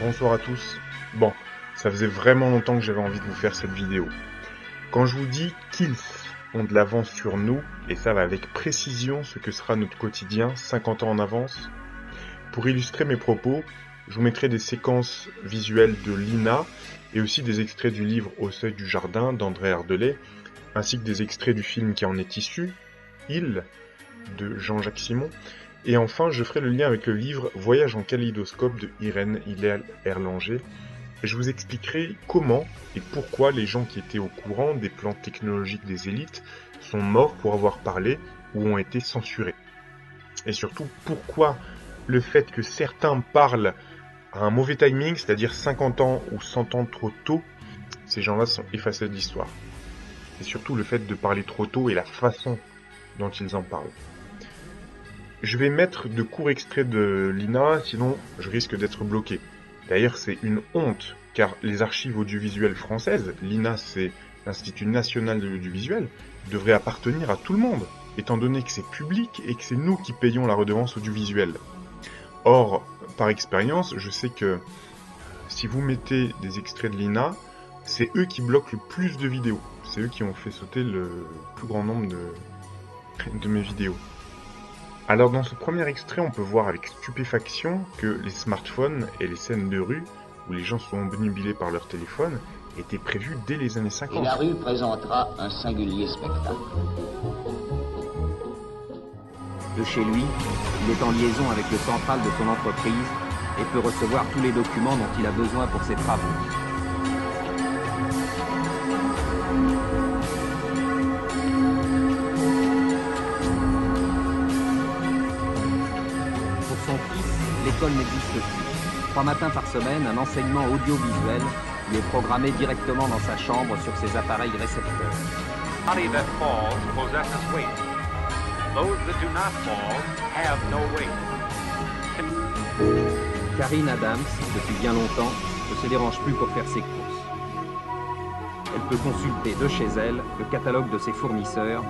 Bonsoir à tous. Bon, ça faisait vraiment longtemps que j'avais envie de vous faire cette vidéo. Quand je vous dis qu'ils ont de l'avance sur nous, et ça va avec précision ce que sera notre quotidien 50 ans en avance, pour illustrer mes propos, je vous mettrai des séquences visuelles de Lina, et aussi des extraits du livre Au seuil du jardin d'André Ardelais, ainsi que des extraits du film qui en est issu, Il, de Jean-Jacques Simon. Et enfin, je ferai le lien avec le livre Voyage en kaléidoscope de Irène Hillel-Erlanger. Et je vous expliquerai comment et pourquoi les gens qui étaient au courant des plans technologiques des élites sont morts pour avoir parlé ou ont été censurés. Et surtout, pourquoi le fait que certains parlent à un mauvais timing, c'est-à-dire 50 ans ou 100 ans trop tôt, ces gens-là sont effacés de l'histoire. Et surtout le fait de parler trop tôt et la façon dont ils en parlent. Je vais mettre de courts extraits de Lina, sinon je risque d'être bloqué. D'ailleurs, c'est une honte, car les archives audiovisuelles françaises, l'INA c'est l'Institut National de l'Audiovisuel, devraient appartenir à tout le monde, étant donné que c'est public et que c'est nous qui payons la redevance audiovisuelle. Or, par expérience, je sais que si vous mettez des extraits de l'INA, c'est eux qui bloquent le plus de vidéos. C'est eux qui ont fait sauter le plus grand nombre de mes vidéos. Alors dans ce premier extrait, on peut voir avec stupéfaction que les smartphones et les scènes de rue, où les gens sont obnubilés par leur téléphone, étaient prévus dès les années 50. Et la rue présentera un singulier spectacle. De chez lui, il est en liaison avec le central de son entreprise et peut recevoir tous les documents dont il a besoin pour ses travaux. Pour son fils, l'école n'existe plus. 3 matins par semaine, un enseignement audiovisuel lui est programmé directement dans sa chambre sur ses appareils récepteurs. Body that falls possesses weight. Those that do not fall have no weight. Karine Adams, depuis bien longtemps, ne se dérange plus pour faire ses courses. Elle peut consulter de chez elle le catalogue de ses fournisseurs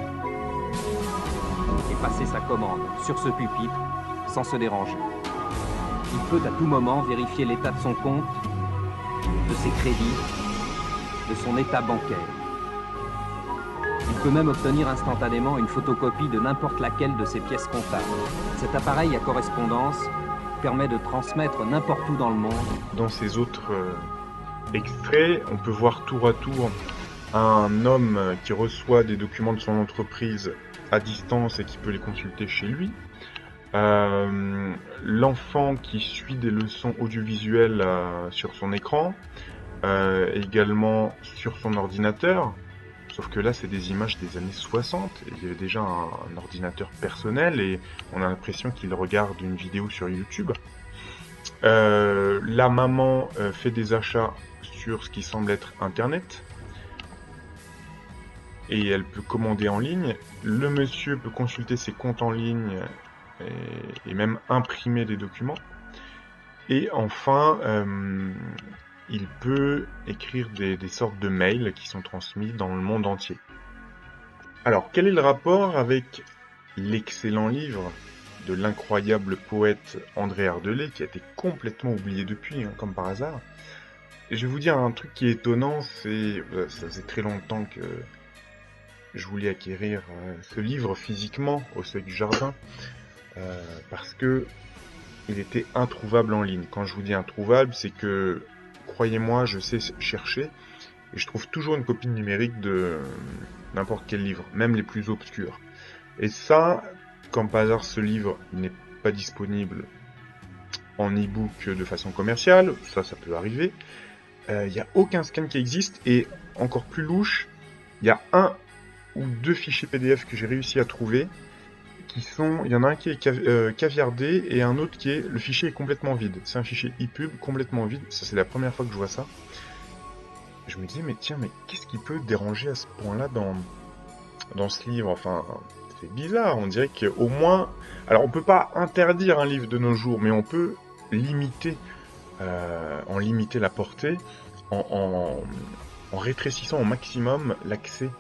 et passer sa commande sur ce pupitre sans se déranger. Il peut à tout moment vérifier l'état de son compte, de ses crédits, de son état bancaire. Il peut même obtenir instantanément une photocopie de n'importe laquelle de ses pièces comptables. Cet appareil à correspondance permet de transmettre n'importe où dans le monde. Dans ces autres extraits, on peut voir tour à tour un homme qui reçoit des documents de son entreprise à distance et qui peut les consulter chez lui. L'enfant qui suit des leçons audiovisuelles sur son écran, également sur son ordinateur. Sauf que là, c'est des images des années 60, et il y avait déjà un ordinateur personnel, et on a l'impression qu'il regarde une vidéo sur YouTube. La maman fait des achats sur ce qui semble être Internet, et elle peut commander en ligne. Le monsieur peut consulter ses comptes en ligne, et même imprimer des documents. Et enfin, il peut écrire des sortes de mails qui sont transmis dans le monde entier. Alors, quel est le rapport avec l'excellent livre de l'incroyable poète André Ardelais, qui a été complètement oublié depuis, comme par hasard? Et je vais vous dire un truc qui est étonnant, ça faisait très longtemps que je voulais acquérir ce livre physiquement, Au seuil du jardin, parce que il était introuvable en ligne. Quand je vous dis introuvable, c'est que, croyez-moi, je sais chercher, et je trouve toujours une copie numérique de n'importe quel livre, même les plus obscurs. Et ça, comme par hasard, ce livre n'est pas disponible en e-book de façon commerciale, ça peut arriver. Il n'y a aucun scan qui existe, et encore plus louche, il y a 1 ou 2 fichiers PDF que j'ai réussi à trouver, il y en a un qui est caviardé et un autre qui est, le fichier est complètement vide. C'est un fichier EPUB complètement vide, ça c'est la première fois que je vois ça. Je me disais, mais tiens, mais qu'est-ce qui peut déranger à ce point-là dans ce livre? Enfin, c'est bizarre, on dirait qu'au moins... Alors on peut pas interdire un livre de nos jours, mais on peut limiter la portée en rétrécissant au maximum l'accès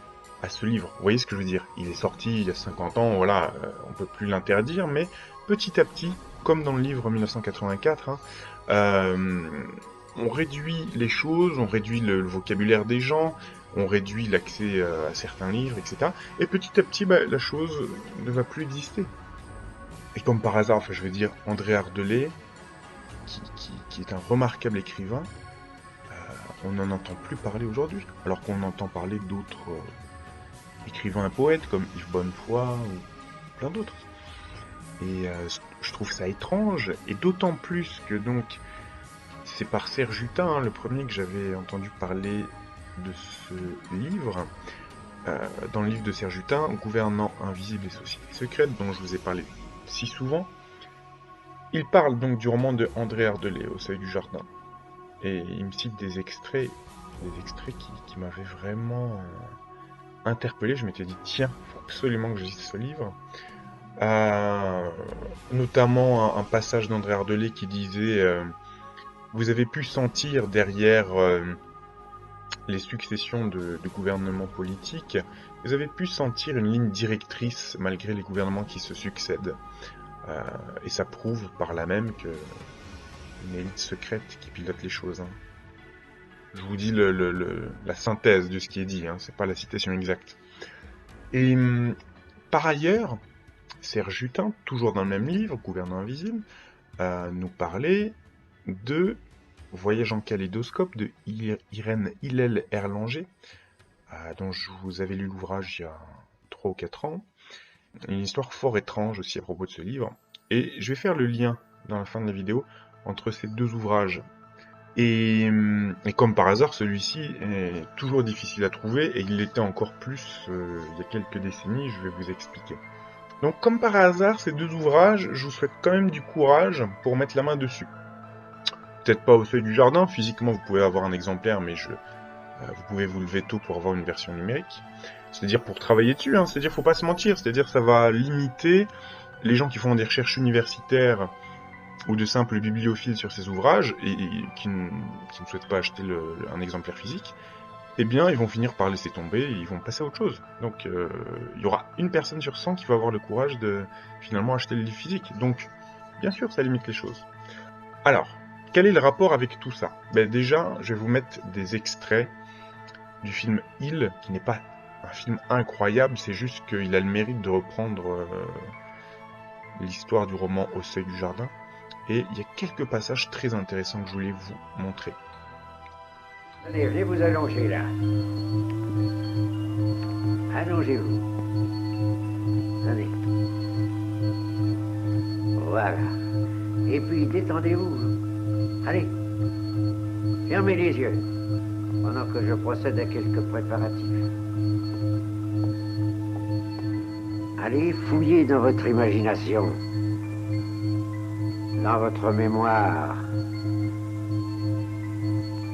à ce livre. Vous voyez ce que je veux dire? Il est sorti il y a 50 ans, voilà, on peut plus l'interdire, mais petit à petit, comme dans le livre 1984, hein, on réduit les choses, on réduit le vocabulaire des gens, on réduit l'accès à certains livres, etc. Et petit à petit, la chose ne va plus exister. Et comme par hasard, enfin, je veux dire, André Ardelais, qui est un remarquable écrivain, on n'en entend plus parler aujourd'hui, alors qu'on entend parler d'autres écrivains et poètes comme Yves Bonnefoy ou plein d'autres. Et je trouve ça étrange, et d'autant plus que donc c'est par Serge Hutin, hein, le premier que j'avais entendu parler de ce livre, dans le livre de Serge Hutin, Gouvernants invisibles et sociétés secrètes, dont je vous ai parlé si souvent. Il parle donc du roman de André Ardelais, Au seuil du jardin. Et il me cite des extraits qui m'avaient vraiment interpellé. Je m'étais dit, tiens, il faut absolument que je lise ce livre. Notamment un passage d'André Ardelais qui disait vous avez pu sentir derrière les successions de gouvernements politiques, vous avez pu sentir une ligne directrice malgré les gouvernements qui se succèdent. Et ça prouve par là même que une élite secrète qui pilote les choses. Hein. Je vous dis la synthèse de ce qui est dit, hein, c'est pas la citation exacte. Et par ailleurs, Serge Hutin, toujours dans le même livre, Gouvernants invisibles, nous parlait de Voyage en kaléidoscope de Irène Hillel Erlanger, dont je vous avais lu l'ouvrage il y a 3 ou 4 ans. Une histoire fort étrange aussi à propos de ce livre. Et je vais faire le lien dans la fin de la vidéo entre ces deux ouvrages. Et comme par hasard, celui-ci est toujours difficile à trouver, et il l'était encore plus il y a quelques décennies, je vais vous expliquer. Donc comme par hasard, ces deux ouvrages, je vous souhaite quand même du courage pour mettre la main dessus. Peut-être pas Au seuil du jardin, physiquement vous pouvez avoir un exemplaire, mais vous pouvez vous lever tôt pour avoir une version numérique. C'est-à-dire pour travailler dessus, hein, c'est-à-dire faut pas se mentir, c'est-à-dire ça va limiter les gens qui font des recherches universitaires ou de simples bibliophiles sur ces ouvrages et qui ne souhaitent pas acheter un exemplaire physique. Eh bien, ils vont finir par laisser tomber et ils vont passer à autre chose. Donc, il y aura une personne sur 100 qui va avoir le courage de finalement acheter le livre physique. Donc, bien sûr, ça limite les choses. Alors, quel est le rapport avec tout ça? Déjà, je vais vous mettre des extraits du film Il, qui n'est pas un film incroyable, c'est juste qu'il a le mérite de reprendre l'histoire du roman Au seuil du jardin. Et il y a quelques passages très intéressants que je voulais vous montrer. Allez, venez vous allonger là. Allongez-vous. Allez. Voilà. Et puis détendez-vous. Allez. Fermez les yeux. Pendant que je procède à quelques préparatifs. Allez fouiller dans votre imagination. Dans votre mémoire.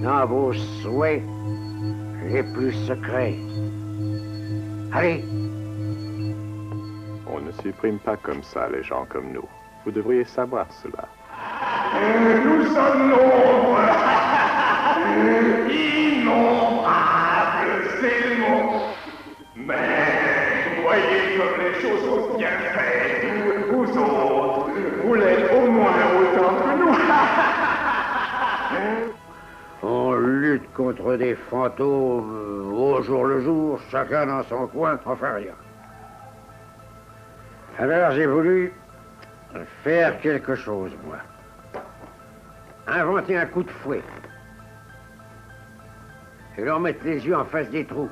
Dans vos souhaits les plus secrets. Allez! On ne supprime pas comme ça les gens comme nous. Vous devriez savoir cela. Nous sommes nombreux, innombrables, c'est le mot. Mais vous voyez comme les choses sont bien faites. Vous autres, vous l'êtes au moins autant que nous. On lutte contre des fantômes au jour le jour, chacun dans son coin, enfin rien. Alors j'ai voulu faire quelque chose, moi. Inventer un coup de fouet. Et leur mettre les yeux en face des trous.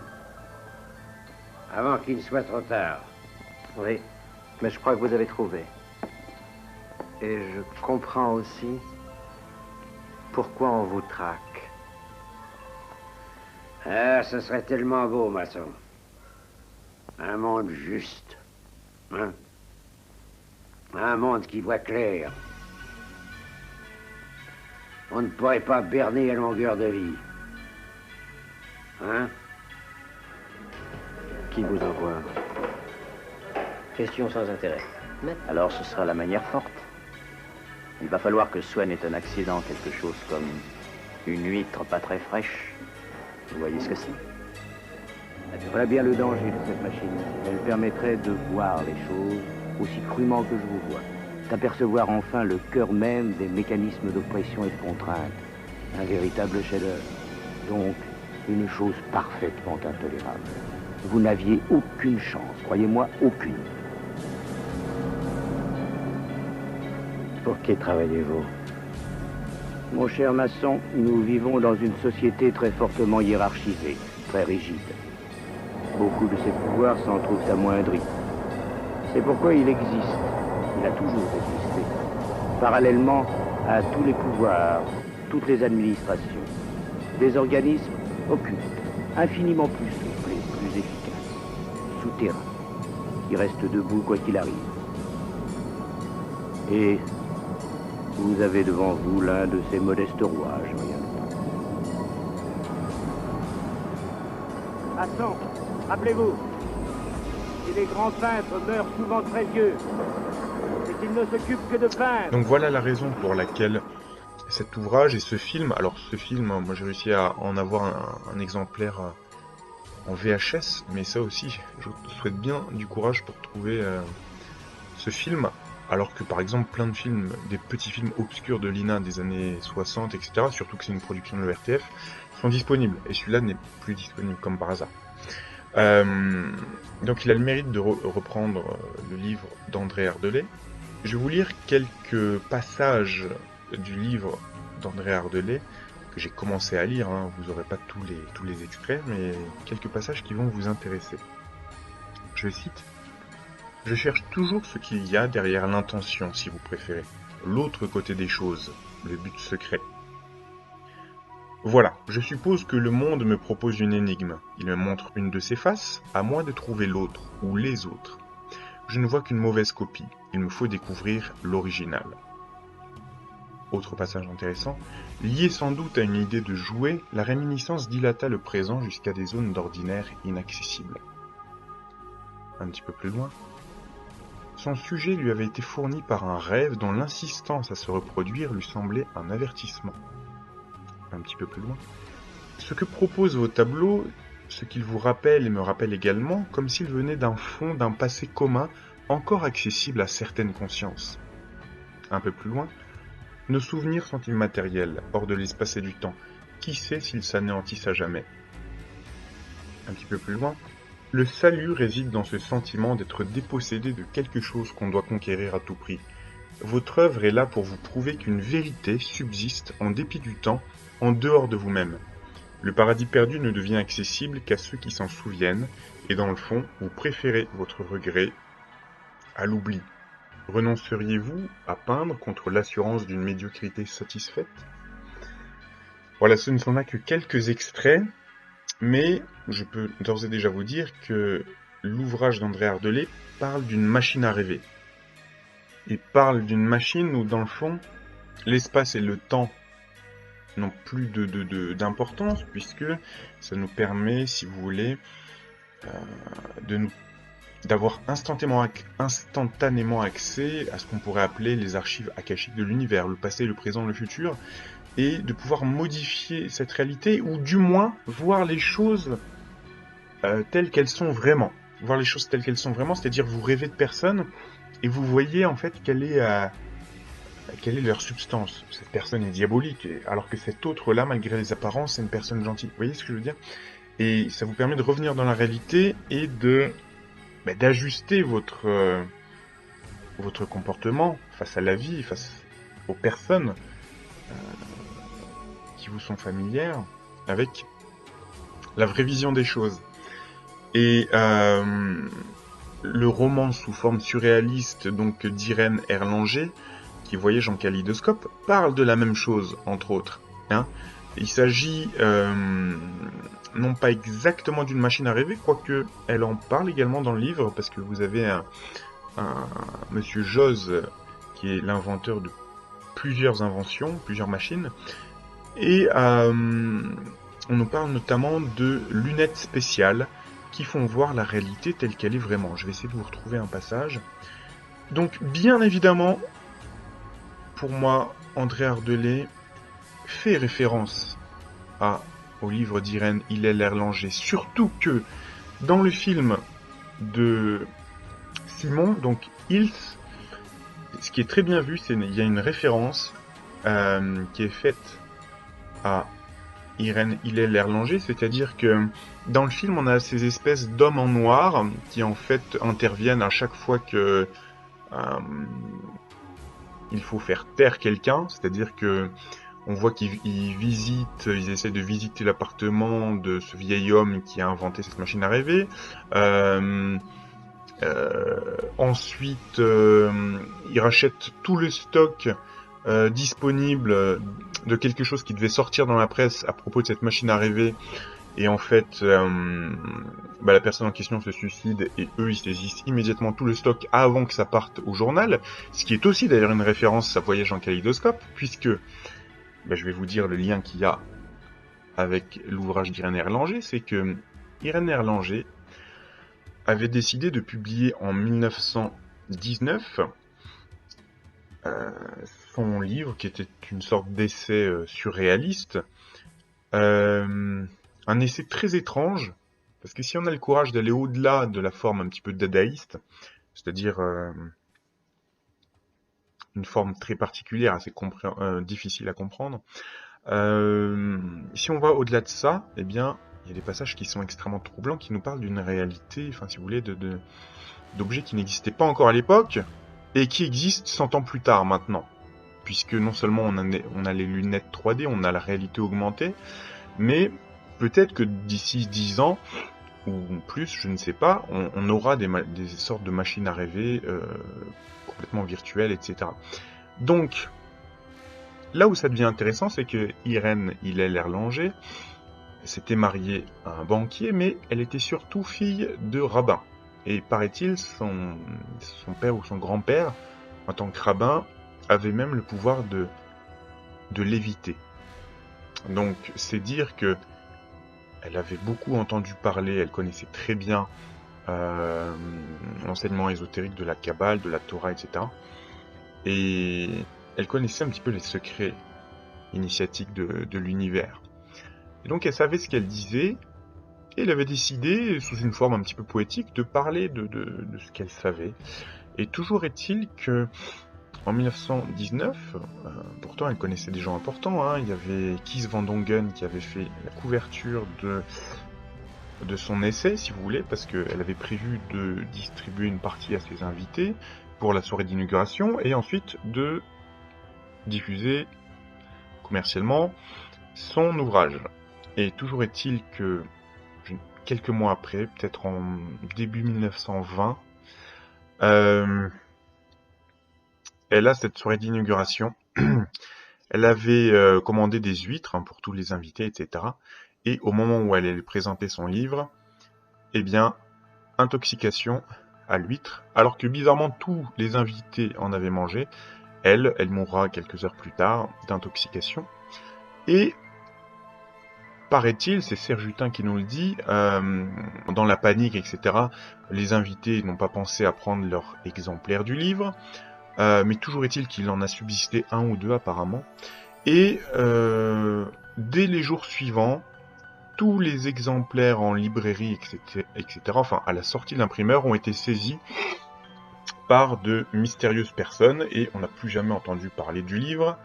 Avant qu'il ne soit trop tard. Oui, mais je crois que vous avez trouvé. Et je comprends aussi pourquoi on vous traque. Ah, ce serait tellement beau, maçon. Un monde juste. Hein? Un monde qui voit clair. On ne pourrait pas berner à longueur de vie. Hein? Qui vous envoie? Question sans intérêt. Alors ce sera la manière forte. Il va falloir que Swen ait un accident, quelque chose comme une huître pas très fraîche. Vous voyez ce que c'est? Voilà bien le danger de cette machine. Elle permettrait de voir les choses aussi crûment que je vous vois. d'apercevoir enfin le cœur même des mécanismes d'oppression et de contrainte. Un véritable chef-d'œuvre. Donc, une chose parfaitement intolérable. Vous n'aviez aucune chance, croyez-moi, aucune. Pour qui travaillez-vous? Mon cher maçon, nous vivons dans une société très fortement hiérarchisée, très rigide. Beaucoup de ses pouvoirs s'en trouvent amoindris. C'est pourquoi il existe, il a toujours existé, parallèlement à tous les pouvoirs, toutes les administrations, des organismes occultes, infiniment plus souples et plus efficaces, souterrains, qui restent debout quoi qu'il arrive. Et vous avez devant vous l'un de ces modestes rouages, rien de plus. Maçon, rappelez-vous, si les grands peintres meurent souvent très vieux, c'est qu'ils ne s'occupent que de peindre. Donc voilà la raison pour laquelle cet ouvrage et ce film, alors ce film, moi j'ai réussi à en avoir un exemplaire en VHS, mais ça aussi, je souhaite bien du courage pour trouver ce film. Alors que par exemple plein de films, des petits films obscurs de l'INA des années 60, etc., surtout que c'est une production de l'ERTF, sont disponibles. Et celui-là n'est plus disponible comme par hasard. Donc il a le mérite de reprendre le livre d'André Ardelais. Je vais vous lire quelques passages du livre d'André Ardelais, que j'ai commencé à lire, hein. Vous n'aurez pas tous les extraits, mais quelques passages qui vont vous intéresser. Je cite. Je cherche toujours ce qu'il y a derrière l'intention, si vous préférez, l'autre côté des choses, le but secret. Voilà, je suppose que le monde me propose une énigme. Il me montre une de ses faces, à moi de trouver l'autre, ou les autres. Je ne vois qu'une mauvaise copie, il me faut découvrir l'original. Autre passage intéressant, lié sans doute à une idée de jouet, la réminiscence dilata le présent jusqu'à des zones d'ordinaire inaccessibles. Un petit peu plus loin. Son sujet lui avait été fourni par un rêve dont l'insistance à se reproduire lui semblait un avertissement. Un petit peu plus loin. Ce que proposent vos tableaux, ce qu'ils vous rappellent et me rappellent également, comme s'ils venaient d'un fond, d'un passé commun, encore accessible à certaines consciences. Un peu plus loin, nos souvenirs sont immatériels, hors de l'espace et du temps. Qui sait s'ils s'anéantissent à jamais? Un petit peu plus loin. Le salut réside dans ce sentiment d'être dépossédé de quelque chose qu'on doit conquérir à tout prix. Votre œuvre est là pour vous prouver qu'une vérité subsiste en dépit du temps, en dehors de vous-même. Le paradis perdu ne devient accessible qu'à ceux qui s'en souviennent, et dans le fond, vous préférez votre regret à l'oubli. Renonceriez-vous à peindre contre l'assurance d'une médiocrité satisfaite? Voilà, ce ne sont là que quelques extraits. Mais je peux d'ores et déjà vous dire que l'ouvrage d'André Ardelais parle d'une machine à rêver. Il parle d'une machine où, dans le fond, l'espace et le temps n'ont plus d'importance, puisque ça nous permet, si vous voulez, d'avoir instantanément accès à ce qu'on pourrait appeler les archives akashiques de l'univers, le passé, le présent, le futur, et de pouvoir modifier cette réalité, ou du moins voir les choses telles qu'elles sont vraiment. Voir les choses telles qu'elles sont vraiment, c'est-à-dire vous rêvez de personnes, et vous voyez en fait quelle est leur substance. Cette personne est diabolique, alors que cette autre-là, malgré les apparences, c'est une personne gentille. Vous voyez ce que je veux dire? Et ça vous permet de revenir dans la réalité et d'ajuster votre comportement face à la vie, face aux personnes qui vous sont familières, avec la vraie vision des choses. Et le roman sous forme surréaliste donc d'Irène Erlanger, qui voyage en kaléidoscope, parle de la même chose, entre autres. Hein. Il s'agit non pas exactement d'une machine à rêver, quoique elle en parle également dans le livre, parce que vous avez un monsieur Joz, qui est l'inventeur de plusieurs inventions, plusieurs machines, et on nous parle notamment de lunettes spéciales qui font voir la réalité telle qu'elle est vraiment. Je vais essayer de vous retrouver un passage. Donc, bien évidemment, pour moi, André Ardelais fait référence au livre d'Irène Hillel-Erlanger, surtout que dans le film de Simon, donc Ils, ce qui est très bien vu, il y a une référence qui est faite à Irène Hillel-Erlanger, c'est-à-dire que dans le film, on a ces espèces d'hommes en noir qui en fait interviennent à chaque fois que il faut faire taire quelqu'un, c'est-à-dire que on voit ils essaient de visiter l'appartement de ce vieil homme qui a inventé cette machine à rêver. Ensuite, ils rachètent tout le stock disponible de quelque chose qui devait sortir dans la presse à propos de cette machine à rêver. Et en fait, la personne en question se suicide et eux, ils saisissent immédiatement tout le stock avant que ça parte au journal. Ce qui est aussi d'ailleurs une référence à Voyage en kaléidoscope, puisque je vais vous dire le lien qu'il y a avec l'ouvrage d'Irène Erlanger, c'est que Irène Erlanger avait décidé de publier en 1919 son livre, qui était une sorte d'essai surréaliste, un essai très étrange, parce que si on a le courage d'aller au-delà de la forme un petit peu dadaïste, c'est-à-dire une forme très particulière, assez difficile à comprendre, si on va au-delà de ça, eh bien, il y a des passages qui sont extrêmement troublants, qui nous parlent d'une réalité, enfin si vous voulez, d'objets qui n'existaient pas encore à l'époque, et qui existent 100 ans plus tard maintenant. Puisque non seulement on a les lunettes 3D, on a la réalité augmentée, mais peut-être que d'ici 10 ans, ou plus, je ne sais pas, on aura des sortes de machines à rêver complètement virtuelles, etc. Donc, là où ça devient intéressant, c'est que Irène Hillel-Erlanger s'était mariée à un banquier, mais elle était surtout fille de rabbin. Et paraît-il, son père ou son grand-père, en tant que rabbin, avait même le pouvoir de léviter. Donc, c'est dire que elle avait beaucoup entendu parler, elle connaissait très bien l'enseignement ésotérique de la Kabbale, de la Torah, etc. Et elle connaissait un petit peu les secrets initiatiques de l'univers. Et donc, elle savait ce qu'elle disait, et elle avait décidé, sous une forme un petit peu poétique, de parler de ce qu'elle savait. Et toujours est-il que en 1919, pourtant elle connaissait des gens importants, hein. Il y avait Kees van Dongen qui avait fait la couverture de son essai, si vous voulez, parce qu'elle avait prévu de distribuer une partie à ses invités pour la soirée d'inauguration, et ensuite de diffuser commercialement son ouvrage. Et toujours est-il que quelques mois après, peut-être en début 1920, elle a cette soirée d'inauguration. Elle avait commandé des huîtres pour tous les invités, etc. Et au moment où elle allait présenter son livre, eh bien, intoxication à l'huître. Alors que bizarrement, tous les invités en avaient mangé. Elle mourra quelques heures plus tard d'intoxication. Et paraît-il, c'est Serge Hutin qui nous le dit, dans la panique, etc., les invités n'ont pas pensé à prendre leur exemplaire du livre, mais toujours est-il qu'il en a subsisté un ou deux apparemment, et dès les jours suivants, tous les exemplaires en librairie, etc., enfin à la sortie de l'imprimeur, ont été saisis par de mystérieuses personnes, et on n'a plus jamais entendu parler du livre.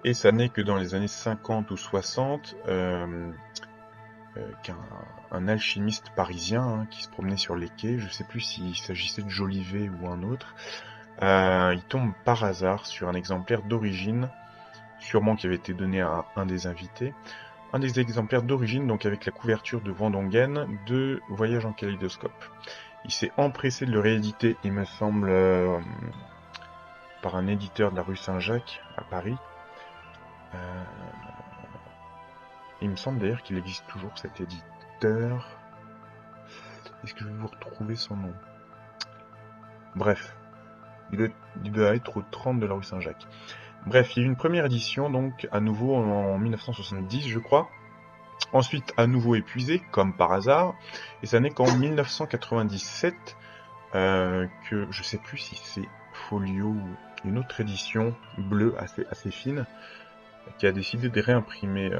Et ça n'est que dans les années 50 ou 60 qu'un alchimiste parisien qui se promenait sur les quais, je ne sais plus s'il s'agissait de Jolivet ou un autre, il tombe par hasard sur un exemplaire d'origine, sûrement qui avait été donné à un des invités, un des exemplaires d'origine, donc avec la couverture de Van Dongen, de Voyage en kaléidoscope. Il s'est empressé de le rééditer, il me semble, par un éditeur de la rue Saint-Jacques, à Paris. Il me semble d'ailleurs qu'il existe toujours cet éditeur. Est-ce que je vais vous retrouver son nom? Bref, il doit être au 30 de la rue Saint-Jacques. Bref, il y a eu une première édition, donc à nouveau en 1970, je crois. Ensuite, à nouveau épuisé, comme par hasard. Et ça n'est qu'en 1997 que je sais plus si c'est Folio ou une autre édition bleue assez fine, qui a décidé de réimprimer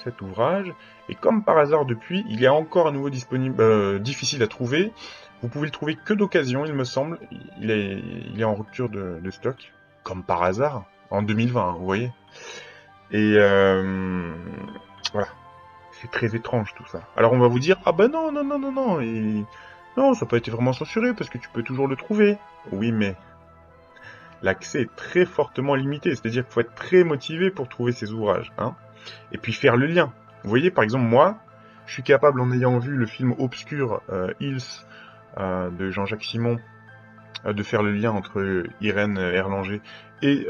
cet ouvrage. Et comme par hasard depuis, il est encore à nouveau disponible, difficile à trouver. Vous pouvez le trouver que d'occasion, il me semble. Il est en rupture de stock. comme par hasard, en 2020, hein, vous voyez. Et voilà, c'est très étrange tout ça. Alors on va vous dire, ah bah non, non, non, non, non, et non, ça n'a pas été vraiment censuré parce que tu peux toujours le trouver. Oui, mais l'accès est très fortement limité, c'est-à-dire qu'il faut être très motivé pour trouver ces ouvrages, hein. Et puis faire le lien. Vous voyez, par exemple, moi, je suis capable, en ayant vu le film obscur Hills de Jean-Jacques Simon, de faire le lien entre Irène Erlanger et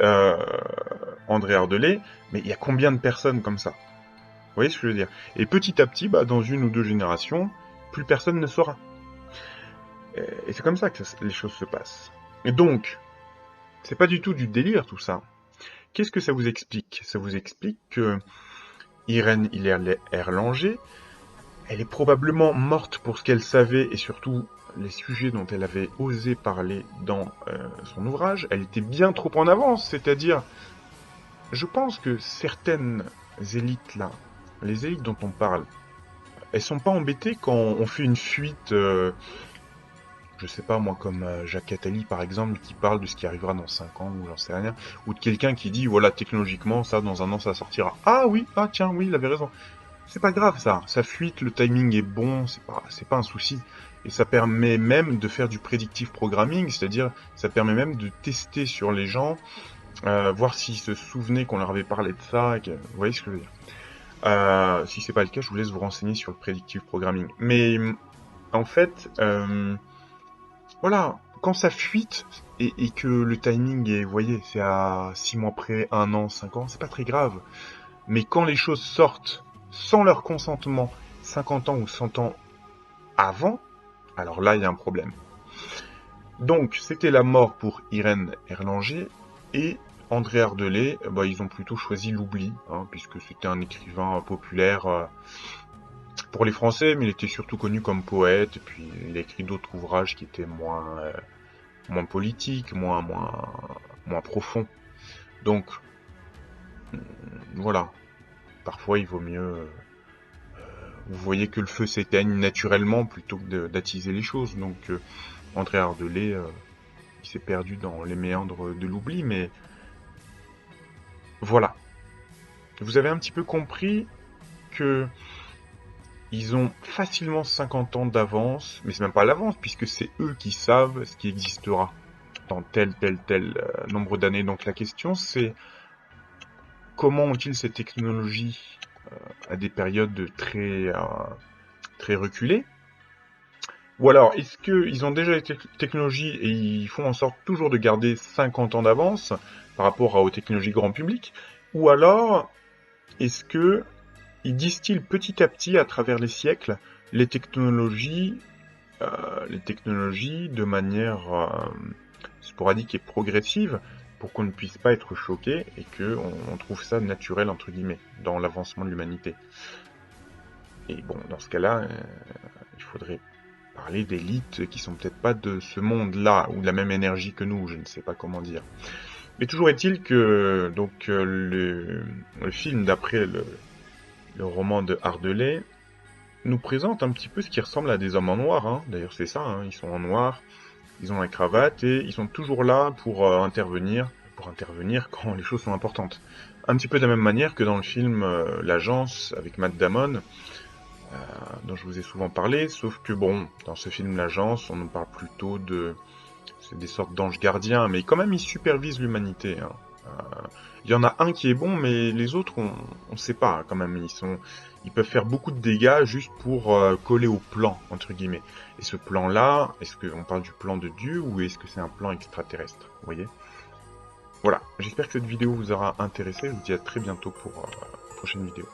André Ardelais, mais il y a combien de personnes comme ça? Vous voyez ce que je veux dire? Et petit à petit, bah, dans une ou deux générations, plus personne ne saura. Et c'est comme ça que les choses se passent. Et donc, c'est pas du tout du délire tout ça. Qu'est-ce que ça vous explique? Ça vous explique que Irène Erlanger, elle est probablement morte pour ce qu'elle savait et surtout les sujets dont elle avait osé parler dans son ouvrage. Elle était bien trop en avance, c'est-à-dire, je pense que certaines élites là, les élites dont on parle, elles sont pas embêtées quand on fait une fuite, je sais pas moi, comme Jacques Attali par exemple, qui parle de ce qui arrivera dans 5 ans, ou j'en sais rien, ou de quelqu'un qui dit, voilà, technologiquement, ça, dans 1 an, ça sortira. Ah oui, ah tiens, oui, il avait raison. C'est pas grave ça fuite, le timing est bon, c'est pas un souci. Et ça permet même de faire du predictive programming, c'est-à-dire, ça permet même de tester sur les gens, voir s'ils se souvenaient qu'on leur avait parlé de ça, vous voyez ce que je veux dire. Si c'est pas le cas, je vous laisse vous renseigner sur le predictive programming. Mais, en fait, voilà, quand ça fuite, et que le timing est, vous voyez, c'est à 6 mois près, 1 an, 5 ans, c'est pas très grave. Mais quand les choses sortent sans leur consentement, 50 ans ou 100 ans avant, alors là, il y a un problème. Donc, c'était la mort pour Irène Erlanger, et André Ardelais, bah, ils ont plutôt choisi l'oubli, hein, puisque c'était un écrivain populaire pour les Français, mais il était surtout connu comme poète, et puis il a écrit d'autres ouvrages qui étaient moins politiques, moins profonds. Donc, voilà. Parfois, il vaut mieux... vous voyez que le feu s'éteigne naturellement plutôt que d'attiser les choses. Donc, André Ardelais, il s'est perdu dans les méandres de l'oubli, mais... Voilà. Vous avez un petit peu compris que... Ils ont facilement 50 ans d'avance, mais c'est même pas l'avance, puisque c'est eux qui savent ce qui existera dans tel nombre d'années. Donc la question c'est, comment ont-ils ces technologies à des périodes très reculées? Ou alors, est-ce qu'ils ont déjà les technologies et ils font en sorte toujours de garder 50 ans d'avance par rapport aux technologies grand public? Ou alors, est-ce que ils distillent petit à petit, à travers les siècles, les technologies de manière sporadique et progressive, pour qu'on ne puisse pas être choqué et qu'on trouve ça naturel, entre guillemets, dans l'avancement de l'humanité. Et bon, dans ce cas-là, il faudrait parler d'élites qui sont peut-être pas de ce monde-là, ou de la même énergie que nous, je ne sais pas comment dire. Mais toujours est-il que donc le film d'après le roman de Ardelais nous présente un petit peu ce qui ressemble à des hommes en noir, hein. D'ailleurs c'est ça, hein. Ils sont en noir, ils ont la cravate et ils sont toujours là pour intervenir quand les choses sont importantes. Un petit peu de la même manière que dans le film L'Agence avec Matt Damon, dont je vous ai souvent parlé, sauf que bon, dans ce film L'Agence, on nous parle plutôt c'est des sortes d'anges gardiens, mais quand même ils supervisent l'humanité, hein. Il y en a un qui est bon, mais les autres, on sait pas quand même. Ils peuvent faire beaucoup de dégâts juste pour coller au plan, entre guillemets. Et ce plan-là, est-ce qu'on parle du plan de Dieu ou est-ce que c'est un plan extraterrestre? Vous voyez? Voilà, j'espère que cette vidéo vous aura intéressé. Je vous dis à très bientôt pour une prochaine vidéo.